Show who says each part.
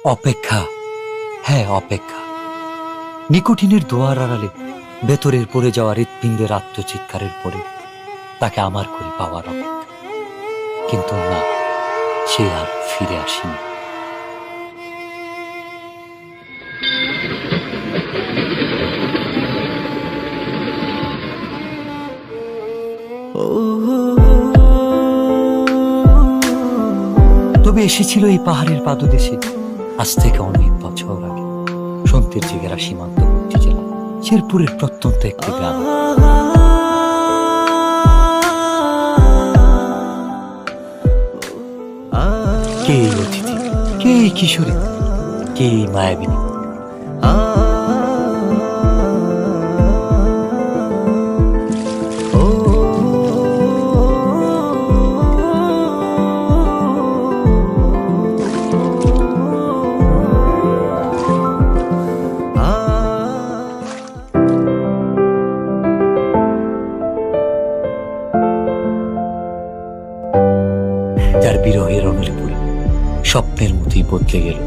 Speaker 1: অপেক্ষা, হ্যাঁ অপেক্ষা। নিকোটিনের দোয়ার আড়ালে ভেতরের পড়ে যাওয়া হৃৎপিণ্ডের আত্মচিৎকারের পরে তাকে আমার করে পাওয়ার অপেক্ষা। কিন্তু না, সে আর ফিরে আসেনি। তবে এসেছিল এই পাহাড়ের পাদদেশে আজ থেকে অনেক বছর আগে, সন্তের জেগেরা সীমান্তবর্তী জেলা শেরপুরের প্রত্যন্ত একটি গ্রাম। কে এই অতিথি, কে এই কিশোরী, কে এই মায়াবিনী? যার বিরহের অনলে পড়ে স্বপ্নের মতোই বদলে গেল